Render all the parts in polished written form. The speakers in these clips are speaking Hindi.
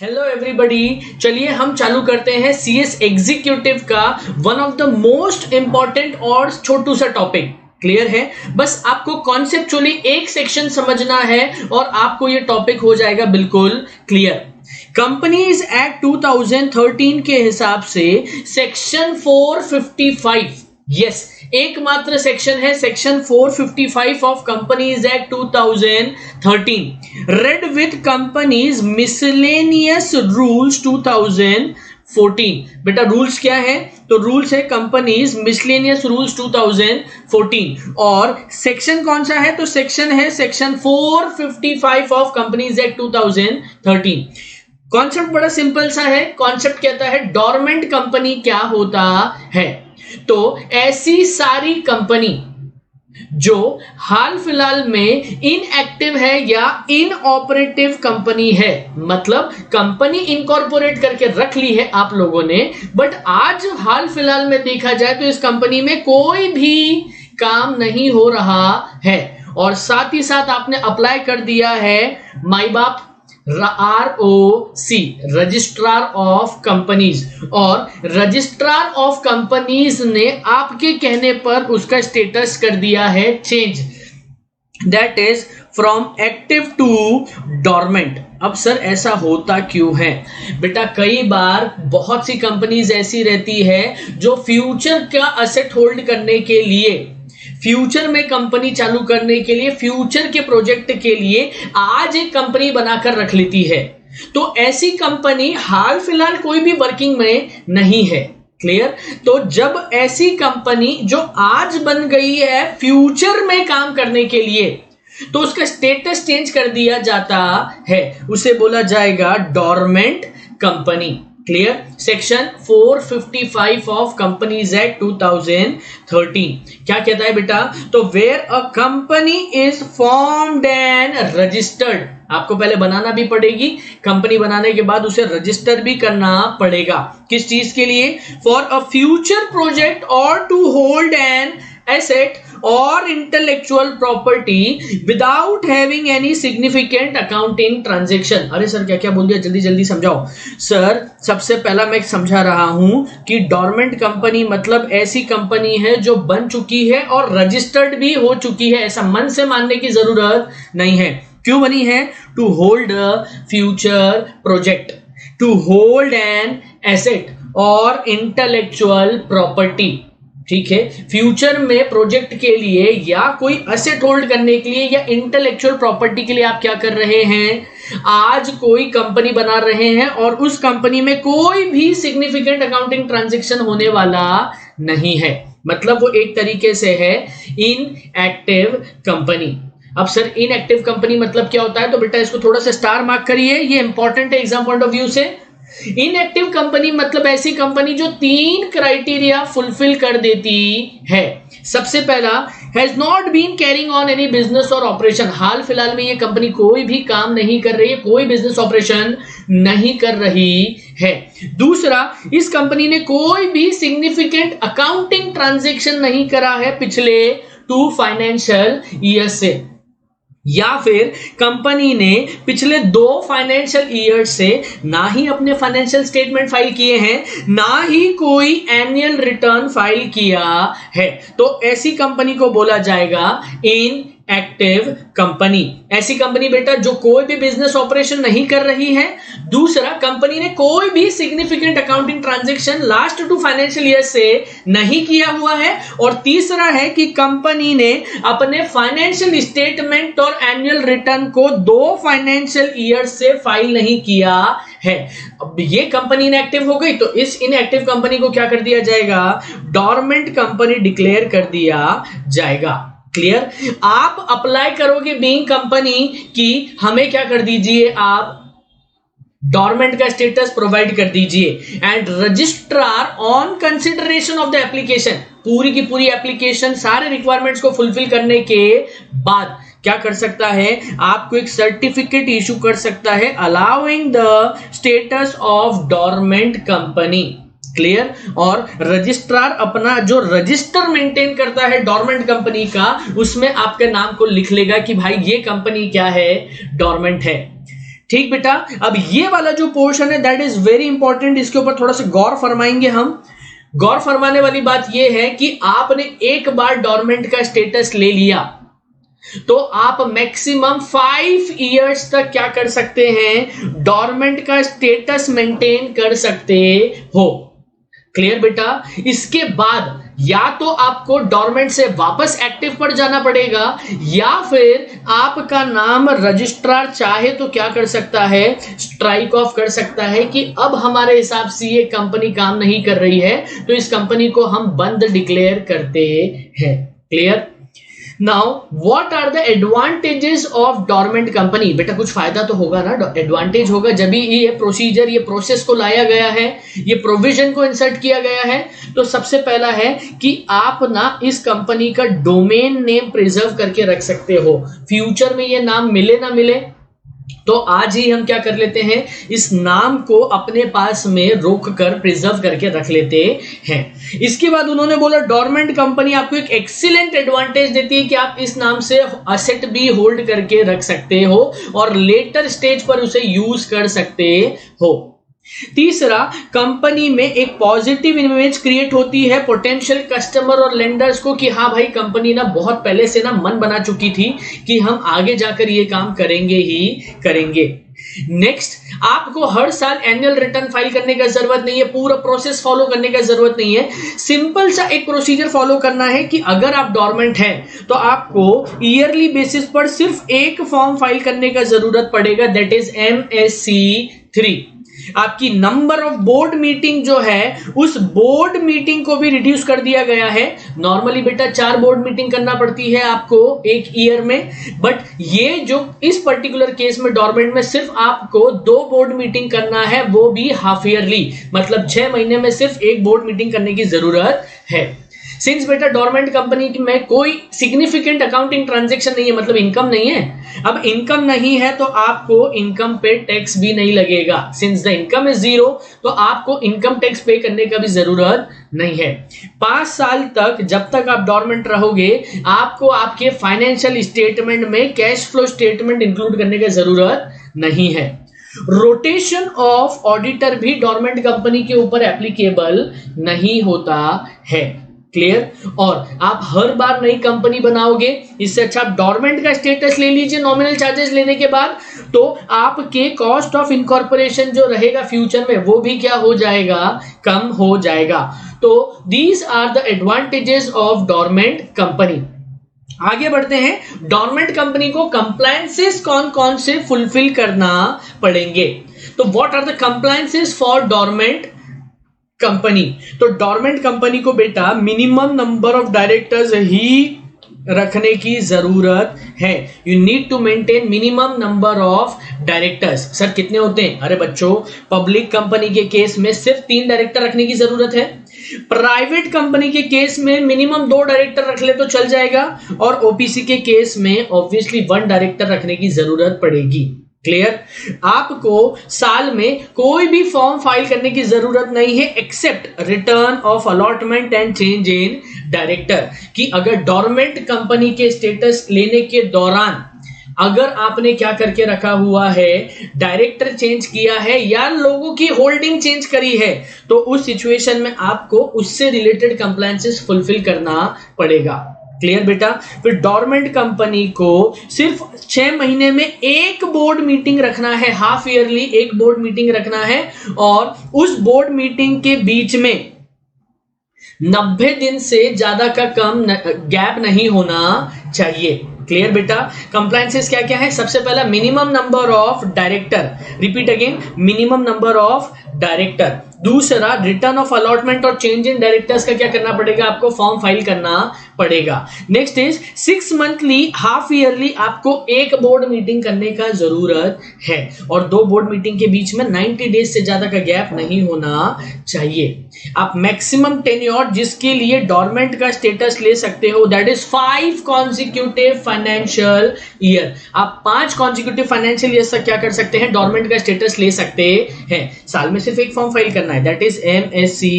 हेलो एवरीबॉडी, चलिए हम चालू करते हैं सीएस एग्जीक्यूटिव का one of the most important और छोटू सा टॉपिक। क्लियर है? बस आपको कॉन्सेप्चुअली एक सेक्शन समझना है और आपको ये टॉपिक हो जाएगा बिल्कुल क्लियर। कंपनीज एक्ट 2013 के हिसाब से सेक्शन 455, यस एकमात्र सेक्शन है section 455 of companies act 2013, red with companies miscellaneous rules 2014। बेटा रूल्स क्या है? तो रूल्स है कंपनीज मिसलेनियस रूल्स 2014 और सेक्शन कौन सा है? तो सेक्शन है section 455 of companies act 2013। Concept बड़ा सिंपल सा है। कॉन्सेप्ट कहता है डोरमेंट कंपनी क्या होता है। तो ऐसी सारी कंपनी जो हाल फिलहाल में इनएक्टिव है या इनऑपरेटिव कंपनी है, मतलब कंपनी इनकॉर्पोरेट करके रख ली है आप लोगों ने, बट आज हाल फिलहाल में देखा जाए तो इस कंपनी में कोई भी काम नहीं हो रहा है और साथ ही साथ आपने अप्लाई कर दिया है माई बाप ROC, रजिस्ट्रार ऑफ कंपनीज, और रजिस्ट्रार ऑफ कंपनीज ने आपके कहने पर उसका स्टेटस कर दिया है change, that is from active to dormant. अब सर ऐसा होता क्यों है? बेटा कई बार बहुत सी कंपनीज ऐसी रहती है जो फ्यूचर का एसेट होल्ड करने के लिए, फ्यूचर में कंपनी चालू करने के लिए, फ्यूचर के प्रोजेक्ट के लिए आज एक कंपनी बनाकर रख लेती है। तो ऐसी कंपनी हाल फिलहाल कोई भी वर्किंग में नहीं है। क्लियर? तो जब ऐसी कंपनी जो आज बन गई है फ्यूचर में काम करने के लिए, तो उसका स्टेटस चेंज कर दिया जाता है, उसे बोला जाएगा dormant company. Clear? Section 455 of companies act 2013 क्या कहता है बेटा? तो where a company is formed and registered, आपको पहले बनाना भी पड़ेगी, कंपनी बनाने के बाद उसे रजिस्टर भी करना पड़ेगा। किस चीज के लिए? फॉर अ फ्यूचर प्रोजेक्ट और टू होल्ड एन एसेट और intellectual property without having any significant accounting transaction. अरे सर क्या क्या बोल दिया, जल्दी जल्दी समझाओ। सर सबसे पहला मैं समझा रहा हूं कि डोरमेंट कंपनी मतलब ऐसी कंपनी है जो बन चुकी है और रजिस्टर्ड भी हो चुकी है, ऐसा मन से मानने की जरूरत नहीं है। क्यों बनी है? To hold a future project, to hold an asset और इंटेलेक्चुअल प्रॉपर्टी। ठीक है, फ्यूचर में प्रोजेक्ट के लिए या कोई एसेट होल्ड करने के लिए या इंटेलेक्चुअल प्रॉपर्टी के लिए आप क्या कर रहे हैं? आज कोई कंपनी बना रहे हैं और उस कंपनी में कोई भी सिग्निफिकेंट अकाउंटिंग ट्रांजैक्शन होने वाला नहीं है, मतलब वो एक तरीके से है इनएक्टिव कंपनी। अब सर इनएक्टिव कंपनी मतलब क्या होता है? तो बेटा इसको थोड़ा सा स्टार मार्क करिए, ये इंपॉर्टेंट है एग्जाम पॉइंट ऑफ व्यू से। इनएक्टिव कंपनी मतलब ऐसी कंपनी जो 3 क्राइटेरिया फुलफिल कर देती है। सबसे पहला, has not been carrying on any business और ऑपरेशन, हाल फिलहाल में ये कंपनी कोई भी काम नहीं कर रही है, कोई बिजनेस ऑपरेशन नहीं कर रही है। दूसरा, इस कंपनी ने कोई भी सिग्निफिकेंट अकाउंटिंग ट्रांजैक्शन नहीं करा है पिछले 2 फाइनेंशियल ईयर से, या फिर कंपनी ने पिछले 2 फाइनेंशियल ईयर से ना ही अपने फाइनेंशियल स्टेटमेंट फाइल किए हैं, ना ही कोई एनुअल रिटर्न फाइल किया है। तो ऐसी कंपनी को बोला जाएगा इनएक्टिव कंपनी। ऐसी कंपनी बेटा जो कोई भी बिजनेस ऑपरेशन नहीं कर रही है। दूसरा, कंपनी ने कोई भी significant accounting transaction last 2 financial year से नहीं किया हुआ है। और तीसरा है कि कंपनी ने अपने फाइनेंशियल स्टेटमेंट और एनुअल रिटर्न को 2 फाइनेंशियल ईयर से फाइल नहीं किया है। अब ये कंपनी इनएक्टिव हो गई, तो इस इनएक्टिव कंपनी को क्या कर दिया जाएगा? डोरमेंट कंपनी डिक्लेयर कर दिया जाएगा। क्लियर? आप अप्लाई करोगे बीइंग कंपनी की, हमें क्या कर दीजिए, आप डोरमेंट का स्टेटस प्रोवाइड कर दीजिए and registrar on consideration of the application, पूरी की पूरी एप्लीकेशन सारे रिक्वायरमेंट्स को फुलफिल करने के बाद क्या कर सकता है? आपको एक सर्टिफिकेट इशू कर सकता है allowing the status of dormant company. Clear? और रजिस्ट्रार अपना जो रजिस्टर मेंटेन करता है डोरमेंट कंपनी का, उसमें आपके नाम को लिख लेगा कि भाई ये कंपनी क्या है? डोरमेंट है। ठीक बेटा, अब ये वाला जो पोर्शन है दैट इज वेरी इंपॉर्टेंट, इसके ऊपर थोड़ा सा गौर फरमाएंगे हम। गौर फरमाने वाली बात यह है कि आपने एक बार डोरमेंट का स्टेटस ले लिया तो आप मैक्सिमम 5 इयर्स तक क्या कर सकते हैं, डोरमेंट का स्टेटस मेंटेन कर सकते हो। क्लियर बेटा, इसके बाद या तो आपको डोरमेंट से वापस एक्टिव पर जाना पड़ेगा या फिर आपका नाम रजिस्ट्रार चाहे तो क्या कर सकता है, स्ट्राइक ऑफ कर सकता है कि अब हमारे हिसाब से ये कंपनी काम नहीं कर रही है तो इस कंपनी को हम बंद डिक्लेयर करते हैं। Clear. Now what are the advantages of dormant company? बेटा कुछ फायदा तो होगा ना, एडवांटेज होगा जब भी ये प्रोसीजर, ये प्रोसेस को लाया गया है, ये प्रोविजन को इंसर्ट किया गया है। तो सबसे पहला है कि आप ना इस कंपनी का डोमेन नेम प्रिजर्व करके रख सकते हो। फ्यूचर में ये नाम मिले ना मिले तो आज ही हम क्या कर लेते हैं, इस नाम को अपने पास में रोक कर प्रिजर्व करके रख लेते हैं। इसके बाद उन्होंने बोला डोरमेंट कंपनी आपको एक एक्सीलेंट एडवांटेज देती है कि आप इस नाम से असेट भी होल्ड करके रख सकते हो और लेटर स्टेज पर उसे यूज कर सकते हो। तीसरा, कंपनी में एक पॉजिटिव इमेज क्रिएट होती है पोटेंशियल कस्टमर और लेंडर्स को कि हाँ भाई कंपनी ना बहुत पहले से ना मन बना चुकी थी कि हम आगे जाकर ये काम करेंगे ही करेंगे। नेक्स्ट, आपको हर साल एनुअल रिटर्न फाइल करने का जरूरत नहीं है, पूरा प्रोसेस फॉलो करने का जरूरत नहीं है। सिंपल सा एक प्रोसीजर फॉलो करना है कि अगर आप डोरमेंट हैं तो आपको ईयरली बेसिस पर सिर्फ एक फॉर्म फाइल करने का जरूरत पड़ेगा, दैट इज MSC3। आपकी नंबर ऑफ बोर्ड मीटिंग जो है उस बोर्ड मीटिंग को भी रिड्यूस कर दिया गया है। नॉर्मली बेटा 4 बोर्ड मीटिंग करना पड़ती है आपको एक ईयर में, बट ये जो इस पर्टिकुलर केस में डोरमेंट में सिर्फ आपको 2 बोर्ड मीटिंग करना है, वो भी हाफ ईयरली, मतलब 6 महीने में सिर्फ एक बोर्ड मीटिंग करने की जरूरत है। सिंस बेटा डोरमेंट कंपनी में कोई सिग्निफिकेंट अकाउंटिंग ट्रांजैक्शन नहीं है, मतलब इनकम नहीं है। अब इनकम नहीं है तो आपको इनकम पे टैक्स भी नहीं लगेगा। सिंस द इनकम इज 0 तो आपको इनकम टैक्स पे करने का भी जरूरत नहीं है। 5 साल तक जब तक आप डोरमेंट रहोगे आपको आपके फाइनेंशियल स्टेटमेंट में कैश फ्लो स्टेटमेंट इंक्लूड करने की जरूरत नहीं है। रोटेशन ऑफ ऑडिटर भी डोरमेंट कंपनी के ऊपर एप्लीकेबल नहीं होता है। क्लियर। और आप हर बार नई कंपनी बनाओगे, इससे अच्छा आप डोरमेंट का स्टेटस ले लीजिए नॉमिनल चार्जेस लेने के बाद, तो आपके कॉस्ट ऑफ इनकॉर्पोरेशन जो रहेगा फ्यूचर में वो भी क्या हो जाएगा, कम हो जाएगा। तो these are the advantages of dormant company. आगे बढ़ते हैं, डोरमेंट कंपनी को कंप्लायंसेस कौन कौन से फुलफिल करना पड़ेंगे। तो what are the compliances for dormant company? तो डोरमेंट कंपनी को बेटा मिनिमम नंबर ऑफ डायरेक्टर्स ही रखने की जरूरत है। You need to maintain minimum number of directors. Sir कितने होते हैं? अरे बच्चों, पब्लिक कंपनी के केस में सिर्फ 3 डायरेक्टर रखने की जरूरत है। प्राइवेट कंपनी के केस में मिनिमम 2 डायरेक्टर रख ले तो चल जाएगा, और ओपीसी के केस में ऑब्वियसली 1 डायरेक्टर रखने की जरूरत पड़ेगी। क्लियर। आपको साल में कोई भी फॉर्म फाइल करने की जरूरत नहीं है except return of allotment and change in director. कि अगर डोरमेंट कंपनी के स्टेटस लेने के दौरान अगर आपने क्या करके रखा हुआ है, डायरेक्टर चेंज किया है या लोगों की होल्डिंग चेंज करी है, तो उस सिचुएशन में आपको उससे रिलेटेड कंप्लायंसेस फुलफिल करना पड़ेगा। क्लियर बेटा। फिर डोरमेंट कंपनी को सिर्फ 6 महीने में एक बोर्ड मीटिंग रखना है, हाफ ईयरली एक बोर्ड मीटिंग रखना है, और उस बोर्ड मीटिंग के बीच में 90 दिन से ज्यादा का कम गैप नहीं होना चाहिए। क्लियर बेटा। कंप्लायंसेस क्या क्या है? सबसे पहला minimum number of director, repeat again, minimum number of director. दूसरा, रिटर्न ऑफ अलॉटमेंट और चेंज इन डायरेक्टर्स का क्या करना पड़ेगा, आपको फॉर्म फाइल करना पड़ेगा। Next is 6 monthly half yearly आपको एक बोर्ड मीटिंग करने का जरूरत है, और 2 बोर्ड मीटिंग के बीच में 90 डेज से ज्यादा का गैप नहीं होना चाहिए। आप मैक्सिमम टेन्योर जिसके लिए डोरमेंट का स्टेटस ले सकते हो that is 5 consecutive financial year. आप 5 कॉन्सिक्यूटिव फाइनेंशियल ईयर तक क्या कर सकते हैं, डोरमेंट का स्टेटस ले सकते हैं। साल में सिर्फ एक फॉर्म फाइल करना है, दैट इज MSC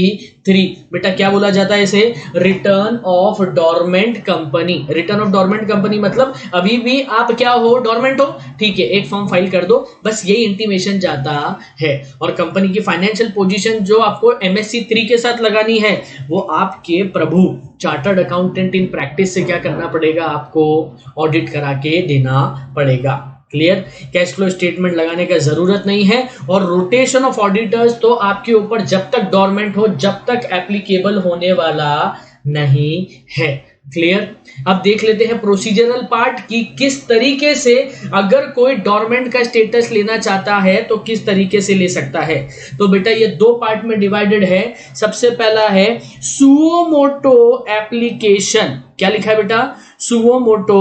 3। बेटा क्या बोला जाता है इसे? Return of dormant company. Return of dormant company मतलब अभी भी आप क्या हो? डोरमेंट हो, ठीक है, एक फॉर्म फाइल कर दो, बस यही इंटीमेशन जाता है। और कंपनी की फाइनेंशियल पोजीशन जो आपको MSc 3 के साथ लगानी है वो आपके प्रभु चार्टर्ड अकाउंटेंट इन प्रैक्टिस से क्या करना पड़ेगा? आपको ऑडिट करा के देना पड़ेगा। क्लियर? कैश फ्लो स्टेटमेंट लगाने का जरूरत नहीं है। और रोटेशन ऑफ ऑडिटर्स तो आपके ऊपर जब तक डोरमेंट हो जब तक एप्लीकेबल होने वाला नहीं है। क्लियर? अब देख लेते हैं प्रोसीजरल पार्ट की किस तरीके से अगर कोई डोरमेंट का स्टेटस लेना चाहता है तो किस तरीके से ले सकता है। तो बेटा ये दो पार्ट में डिवाइडेड है। सबसे पहला है सुओ मोटो एप्लीकेशन। क्या लिखा है बेटा? Suo motu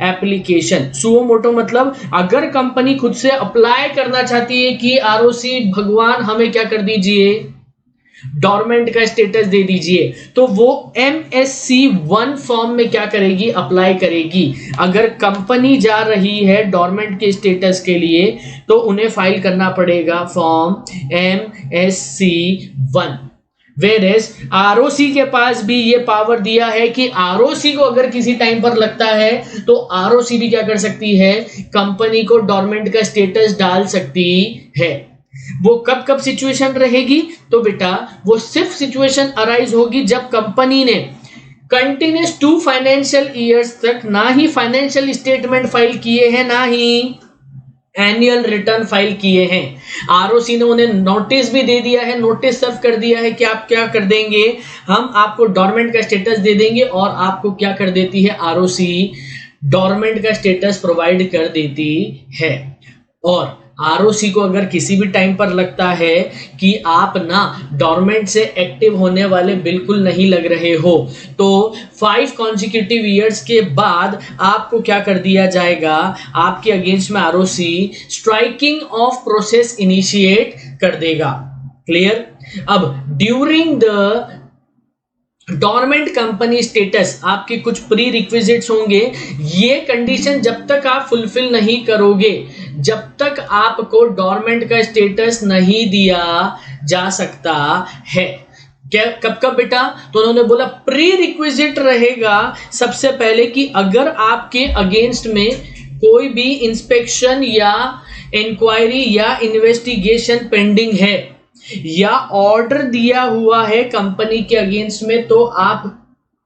application. Suo motu मतलब अगर कंपनी खुद से अप्लाई करना चाहती है कि आरओसी भगवान हमें क्या कर दीजिए? डोरमेंट का स्टेटस दे दीजिए, तो वो MSc 1 फॉर्म में क्या करेगी? अप्लाई करेगी। अगर कंपनी जा रही है डोरमेंट के स्टेटस के लिए तो उन्हें फाइल करना पड़ेगा फॉर्म MSc 1। वेरेस आरओसी के पास भी ये पावर दिया है कि आरओसी को अगर किसी टाइम पर लगता है तो आरओसी भी क्या कर सकती है? कंपनी को डोरमेंट का स्टेटस डाल सकती है। वो कब कब सिचुएशन रहेगी? तो बेटा वो सिर्फ सिचुएशन अराइज होगी जब कंपनी ने कंटिन्यूस 2 फाइनेंशियल ईयर्स तक ना ही फाइनेंशियल स्टेटमेंट फाइल किए हैं ना ही एनुअल रिटर्न फाइल किए हैं। आरओसी ने उन्हें नोटिस भी दे दिया है, नोटिस सर्व कर दिया है कि आप क्या कर देंगे? हम आपको डोरमेंट का स्टेटस दे देंगे। और आपको क्या कर देती है आरओसी? डोरमेंट का स्टेटस प्रोवाइड कर देती है। और आरओसी को अगर किसी भी टाइम पर लगता है कि आप ना डोरमेंट से एक्टिव होने वाले बिल्कुल नहीं लग रहे हो तो 5 कॉन्जिक्यूटिव ईयर्स के बाद आपको क्या कर दिया जाएगा? आपके अगेंस्ट में ROC striking off process initiate कर देगा। क्लियर? अब during the dormant company status आपके कुछ प्री रिक्विजिट्स होंगे। ये कंडीशन जब तक आप फुलफिल नहीं करोगे जब तक आपको डोरमेंट का स्टेटस नहीं दिया जा सकता है। क्या कब कब बेटा? तो उन्होंने बोला प्री रिक्विजिट रहेगा सबसे पहले कि अगर आपके अगेंस्ट में कोई भी इंस्पेक्शन या इंक्वायरी या इन्वेस्टिगेशन पेंडिंग है या ऑर्डर दिया हुआ है कंपनी के अगेंस्ट में तो आप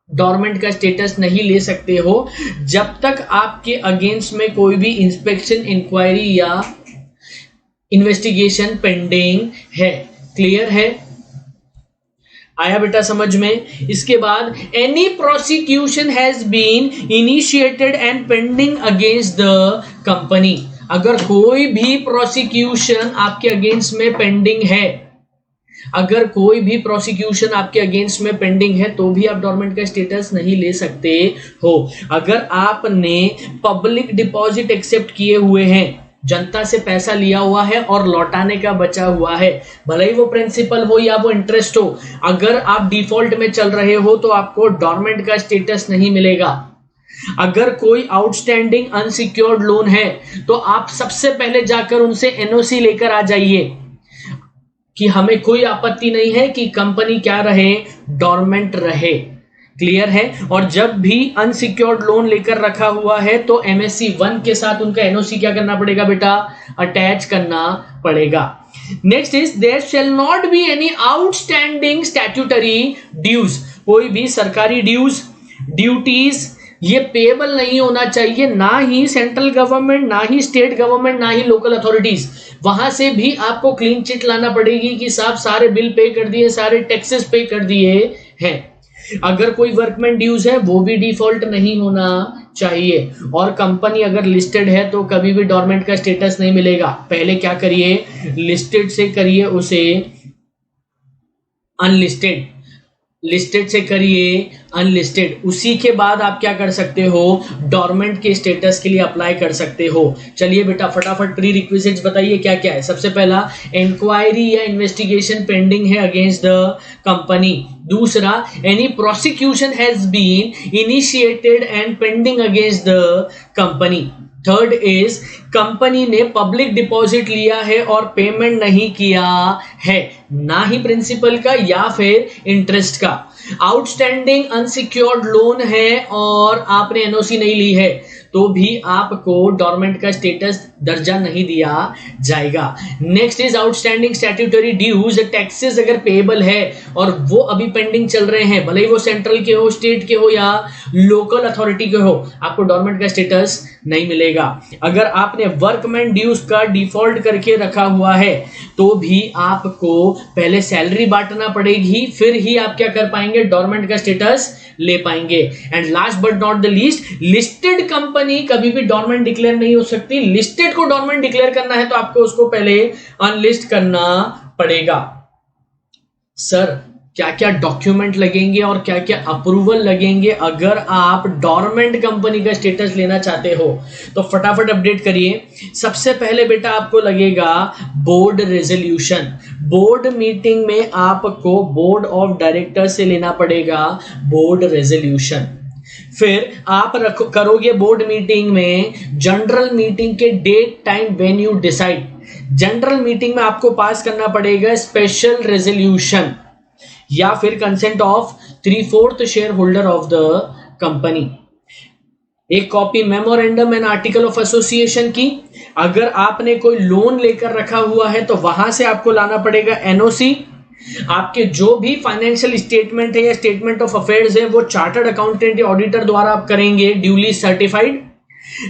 डोरमेंट का स्टेटस नहीं ले सकते हो जब तक आपके अगेंस्ट में कोई भी इंस्पेक्शन इंक्वायरी या इन्वेस्टिगेशन पेंडिंग है। क्लियर है? आया बेटा समझ में? इसके बाद any prosecution has been initiated and pending against the company. अगर कोई भी प्रोसिक्यूशन आपके अगेंस्ट में पेंडिंग है, अगर कोई भी प्रोसिक्यूशन आपके अगेंस्ट में पेंडिंग है तो भी आप डोरमेंट का स्टेटस नहीं ले सकते हो। अगर आपने पब्लिक डिपॉजिट एक्सेप्ट किए हुए हैं, जनता से पैसा लिया हुआ है और लौटाने का बचा हुआ है, भले ही वो प्रिंसिपल हो या वो इंटरेस्ट हो, अगर आप डिफॉल्ट में चल रहे हो तो आपको डोरमेंट का स्टेटस नहीं मिलेगा। अगर कोई आउटस्टैंडिंग अनसिक्योर्ड लोन है तो आप सबसे पहले जाकर उनसे एनओसी लेकर आ जाइए कि हमें कोई आपत्ति नहीं है कि कंपनी क्या रहे? डोरमेंट रहे। क्लियर है? और जब भी अनसिक्योर्ड लोन लेकर रखा हुआ है तो MSc 1 के साथ उनका एनओसी क्या करना पड़ेगा बेटा? अटैच करना पड़ेगा। Next is there shall not be any outstanding statutory dues. कोई भी सरकारी ड्यूज ड्यूटीज ये पेएबल नहीं होना चाहिए, ना ही सेंट्रल गवर्नमेंट, ना ही स्टेट गवर्नमेंट, ना ही लोकल अथॉरिटीज। वहां से भी आपको क्लीन चिट लाना पड़ेगी कि साहब सारे बिल पे कर दिए, सारे टैक्सेस पे कर दिए हैं। अगर कोई वर्कमैन ड्यूज है वो भी डिफॉल्ट नहीं होना चाहिए। और कंपनी अगर लिस्टेड है तो कभी भी डोरमेंट का स्टेटस नहीं मिलेगा। पहले क्या करिए? लिस्टेड से करिए उसे अनलिस्टेड, लिस्टेड से करिए अनलिस्टेड, उसी के बाद आप क्या कर सकते हो? डोरमेंट के स्टेटस के लिए अप्लाई कर सकते हो। चलिए बेटा फटाफट प्री रिक्विजिट्स बताइए क्या क्या है। सबसे पहला इंक्वायरी या इन्वेस्टिगेशन पेंडिंग है अगेंस्ट द कंपनी। दूसरा any prosecution has been initiated and pending against the company. Third is company ने पब्लिक डिपॉजिट लिया है और पेमेंट नहीं किया है, ना ही प्रिंसिपल का या फिर इंटरेस्ट का। आउटस्टैंडिंग अनसिक्योर्ड लोन है और आपने एनओसी नहीं ली है तो भी आपको डॉर्मेंट का स्टेटस दर्जा नहीं दिया जाएगा। Next is outstanding statutory dues, taxes अगर पेएबल है और वो अभी पेंडिंग चल रहे हैं, भले ही वो सेंट्रल के हो, स्टेट के हो या लोकल अथॉरिटी के हो, आपको डॉर्मेंट का स्टेटस नहीं मिलेगा। अगर आपने वर्कमैन ड्यूज का डिफॉल्ट करके रखा हुआ है तो भी आपको पहले सैलरी बांटना पड़ेगी, फिर ही आप क्या कर पाएंगे, डॉर्मेंट का स्टेटस ले पाएंगे। And last but not the least, listed company कभी भी डॉर्मेंट डिक्लेयर नहीं हो सकती। लिस्टेड को डॉर्मेंट डिक्लेयर करना है तो आपको उसको पहले अनलिस्ट करना पड़ेगा। सर क्या क्या डॉक्यूमेंट लगेंगे और क्या क्या अप्रूवल लगेंगे अगर आप डॉर्मेंट कंपनी का स्टेटस लेना चाहते हो, तो फटाफट अपडेट करिए। सबसे पहले बेटा आपको लगेगा बोर्ड रेजोल्यूशन। बोर्ड मीटिंग में आपको बोर्ड ऑफ डायरेक्टर से लेना पड़ेगा बोर्ड रेजोल्यूशन। फिर आप करोगे बोर्ड मीटिंग में जनरल मीटिंग के date time venue decide. General meeting में आपको पास करना पड़ेगा स्पेशल रेजोल्यूशन या फिर consent of 3/4 share holder of the company. एक copy memorandum and article of association की। अगर आपने कोई लोन लेकर रखा हुआ है तो वहां से आपको लाना पड़ेगा एनओसी। आपके जो भी फाइनेंशियल स्टेटमेंट है या स्टेटमेंट ऑफ अफेयर्स है वो चार्टर्ड अकाउंटेंट या ऑडिटर द्वारा आप करेंगे, duly certified.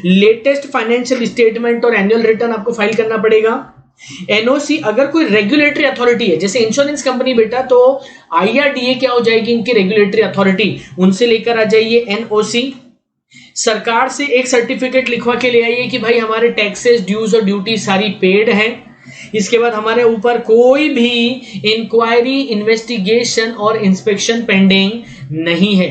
Latest financial statement और एनुअल रिटर्न आपको फाइल करना पड़ेगा। एनओसी अगर कोई रेगुलेटरी अथॉरिटी है, जैसे इंश्योरेंस कंपनी बेटा, तो आईआरडीए क्या हो जाएगी इनकी रेगुलेटरी अथॉरिटी, उनसे लेकर आ जाइए एनओसी। सरकार से एक सर्टिफिकेट लिखवा के ले आइए कि भाई हमारे टैक्सेस, ड्यूज और ड्यूटी सारी पेड हैं। इसके बाद हमारे ऊपर कोई भी इंक्वायरी, इन्वेस्टिगेशन और इंस्पेक्शन पेंडिंग नहीं है।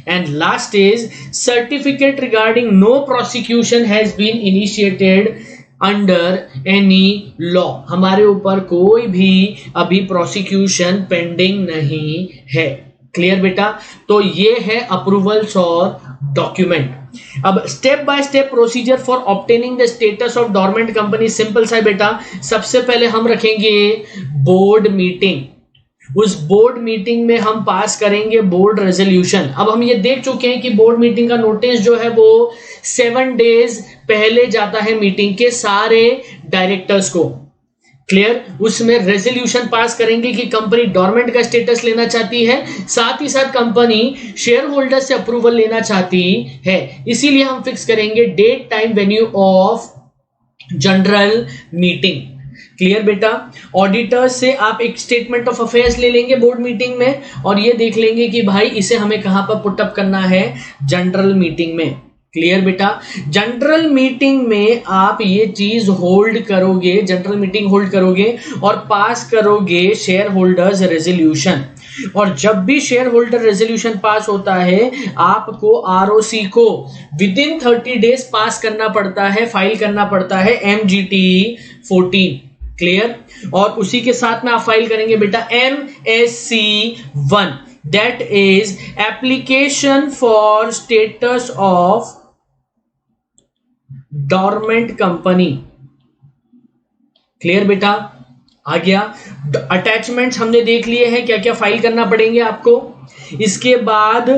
And last is certificate regarding no prosecution has been initiated under any law. हमारे ऊपर कोई भी अभी प्रोसिक्यूशन पेंडिंग नहीं है। क्लियर बेटा? तो ये है अप्रूवल्स और डॉक्यूमेंट। अब step by step procedure for obtaining the status of dormant company simple सा है बेटा। सबसे पहले हम रखेंगे बोर्ड मीटिंग। उस बोर्ड मीटिंग में हम पास करेंगे बोर्ड रेजोल्यूशन। अब हम ये देख चुके हैं कि बोर्ड मीटिंग का नोटिस जो है वो 7 डेज पहले जाता है मीटिंग के सारे डायरेक्टर्स को। क्लियर? उसमें रेजोल्यूशन पास करेंगे कि कंपनी डॉर्मेंट का स्टेटस लेना चाहती है, साथ ही साथ कंपनी शेयर होल्डर से अप्रूवल लेना चाहती है। इसीलिए हम फिक्स करेंगे date, time, venue of general meeting. Clear बेटा? ऑडिटर से आप एक स्टेटमेंट ऑफ अफेयर्स ले लेंगे बोर्ड मीटिंग में और ये देख लेंगे कि भाई इसे हमें कहां पर पुटअप करना है, जनरल मीटिंग में। क्लियर बेटा? जनरल मीटिंग में आप ये चीज होल्ड करोगे, जनरल मीटिंग होल्ड करोगे और पास करोगे शेयर होल्डर्स रेजोल्यूशन। और जब भी शेयर होल्डर रेजोल्यूशन पास होता है आपको आरओसी को विदिन 30 डेज पास करना पड़ता है, फाइल करना पड़ता है MGT 14। क्लियर? और उसी के साथ में आप फाइल करेंगे बेटा MSC 1, that is application for status of dormant company. Clear बेटा? आ गया। अटैचमेंट्स हमने देख लिए हैं क्या क्या फाइल करना पड़ेंगे आपको। इसके बाद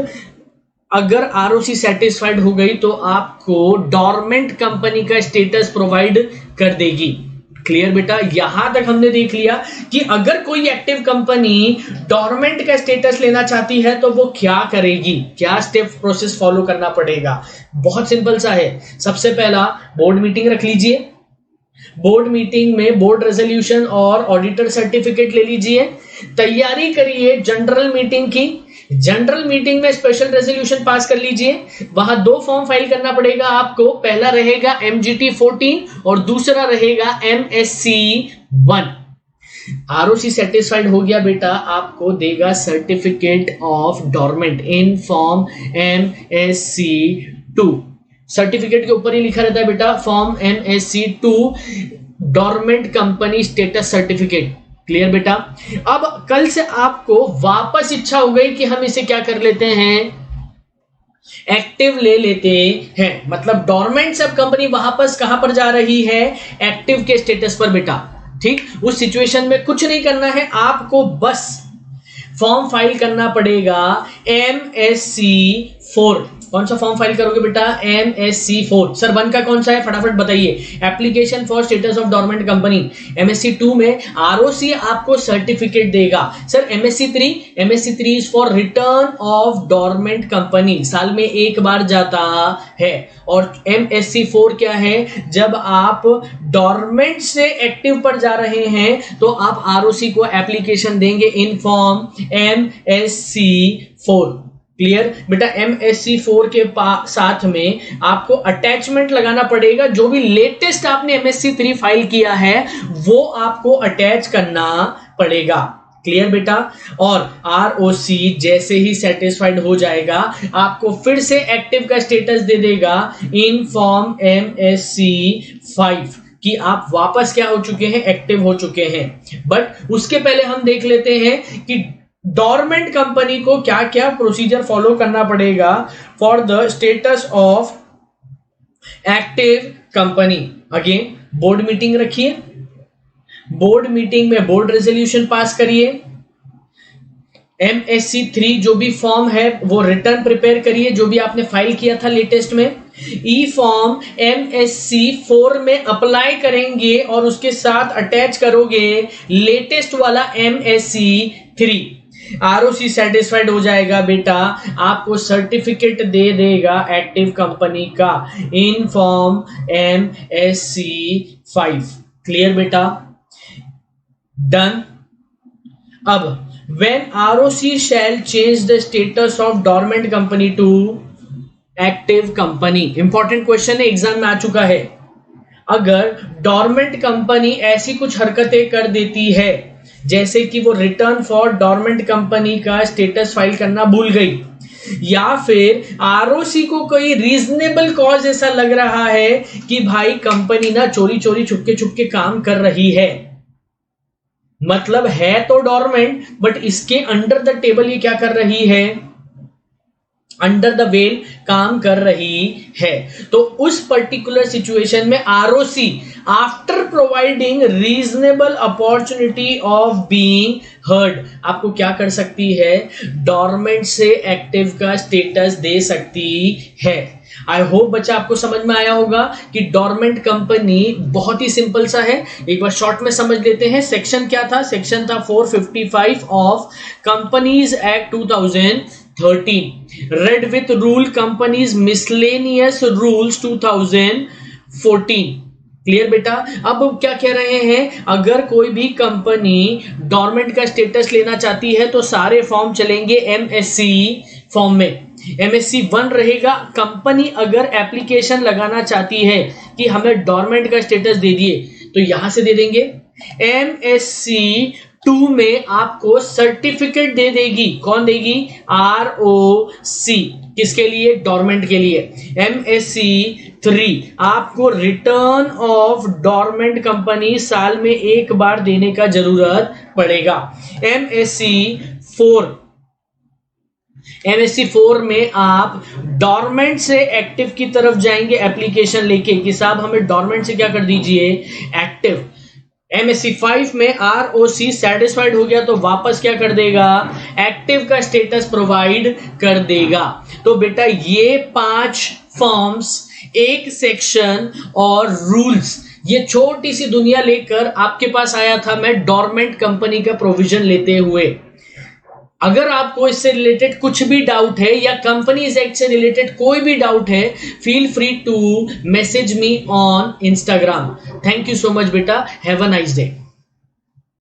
अगर आरओसी सेटिस्फाइड हो गई तो आपको डॉर्मेंट कंपनी का स्टेटस प्रोवाइड कर देगी। क्लियर बेटा? यहां तक हमने देख लिया कि अगर कोई एक्टिव कंपनी डॉर्मेंट का स्टेटस लेना चाहती है तो वो क्या करेगी, क्या स्टेप प्रोसेस फॉलो करना पड़ेगा। बहुत सिंपल सा है। सबसे पहला बोर्ड मीटिंग रख लीजिए। बोर्ड मीटिंग में बोर्ड रेजोल्यूशन और ऑडिटर सर्टिफिकेट ले लीजिए। तैयारी करिए जनरल मीटिंग की। जनरल मीटिंग में स्पेशल रेजोल्यूशन पास कर लीजिए। वहां 2 फॉर्म फाइल करना पड़ेगा आपको। पहला रहेगा MGT 14 और दूसरा रहेगा MSC 1। आरओसी सेटिस्फाइड हो गया बेटा, आपको देगा certificate of dormant in form MSC 2। Certificate के ऊपर ही लिखा रहता है बेटा form MSC 2 dormant company status certificate. Clear बेटा? अब कल से आपको वापस इच्छा हो गई कि हम इसे क्या कर लेते हैं, एक्टिव ले लेते हैं, मतलब डोरमेंट से अब कंपनी वापस कहां पर जा रही है, एक्टिव के स्टेटस पर बेटा। ठीक, उस सिचुएशन में कुछ नहीं करना है, आपको बस फॉर्म फाइल करना पड़ेगा MSC4। कौन सा फॉर्म फाइल करोगे बेटा, MSC4। सर 1 का कौन सा है, फटाफट बताइए। Application for status of dormant company. MSC2 में ROC आपको सर्टिफिकेट देगा। Sir MSC3 is for return of dormant company, साल में एक बार जाता है। और MSC4 क्या है, जब आप डोरमेंट से एक्टिव पर जा रहे हैं तो आप ROC को एप्लीकेशन देंगे इन फॉर्म MSC4। क्लियर बेटा, MSC4 के साथ में आपको अटैचमेंट लगाना पड़ेगा, जो भी लेटेस्ट आपने MSC3 फाइल किया है वो आपको अटैच करना पड़ेगा। क्लियर बेटा, और ROC जैसे ही सेटिस्फाइड हो जाएगा आपको फिर से एक्टिव का स्टेटस दे देगा इन फॉर्म MSC5 कि आप वापस क्या हो चुके हैं, एक्टिव हो चुके हैं। बट उसके पहले हम देख लेते हैं कि डोरमेंट कंपनी को क्या क्या प्रोसीजर फॉलो करना पड़ेगा for the status of active company. Again board meeting रखिए, बोर्ड मीटिंग में बोर्ड रेजोल्यूशन पास करिए। MSC3 जो भी फॉर्म है वो रिटर्न प्रिपेयर करिए, जो भी आपने फाइल किया था लेटेस्ट में। ई फॉर्म MSC4 में अप्लाई करेंगे और उसके साथ अटैच करोगे लेटेस्ट वाला MSC3। ROC सेटिस्फाइड हो जाएगा बेटा, आपको सर्टिफिकेट दे देगा एक्टिव कंपनी का इन फॉर्म MSC5। क्लियर बेटा, डन। अब when ROC shall change the status of dormant company to active company, important question है, एग्जाम में आ चुका है। अगर डोरमेंट कंपनी ऐसी कुछ हरकतें कर देती है जैसे कि वो रिटर्न फॉर डोरमेंट कंपनी का स्टेटस फाइल करना भूल गई, या फिर ROC को कोई रीजनेबल कॉज ऐसा लग रहा है कि भाई कंपनी ना चोरी चोरी छुपके काम कर रही है, मतलब है तो डोरमेंट बट इसके अंडर द टेबल ये क्या कर रही है, अंडर द वेल काम कर रही है, तो उस पर्टिकुलर सिचुएशन में ROC after providing reasonable opportunity of being heard आपको क्या कर सकती है, डोरमेंट से एक्टिव का स्टेटस दे सकती है। आई होप बच्चा आपको समझ में आया होगा कि डोरमेंट कंपनी बहुत ही सिंपल सा है, एक बार शॉर्ट में समझ लेते हैं। सेक्शन क्या था, सेक्शन था 455 of companies act 2013, red with rule companies miscellaneous rules 2014। Clear बेटा, अब क्या कह रहे हैं, अगर कोई भी कंपनी डोरमेंट का स्टेटस लेना चाहती है तो सारे फॉर्म चलेंगे MSC फॉर्म में। MSC1 रहेगा, कंपनी अगर एप्लीकेशन लगाना चाहती है कि हमें डोरमेंट का स्टेटस दे दिए तो यहां से दे देंगे। MSC2 में आपको सर्टिफिकेट दे देगी, कौन देगी, ROC, किसके लिए, डोरमेंट के लिए। MSC3 आपको रिटर्न ऑफ डोरमेंट कंपनी साल में एक बार देने का जरूरत पड़ेगा। MSC4 में आप डोरमेंट से एक्टिव की तरफ जाएंगे एप्लीकेशन लेके कि साहब हमें डोरमेंट से क्या कर दीजिए, एक्टिव। MSC5 में ROC सेटिस्फाइड हो गया तो वापस क्या कर देगा, एक्टिव का स्टेटस प्रोवाइड कर देगा। तो बेटा ये 5 फॉर्म्स, एक सेक्शन और रूल्स, ये छोटी सी दुनिया लेकर आपके पास आया था मैं डोरमेंट कंपनी का प्रोविजन लेते हुए। अगर आपको इससे रिलेटेड कुछ भी डाउट है या कंपनीज एक्ट से रिलेटेड कोई भी डाउट है, feel free to message me on Instagram. Thank you so much बेटा, हैव अ नाइस डे।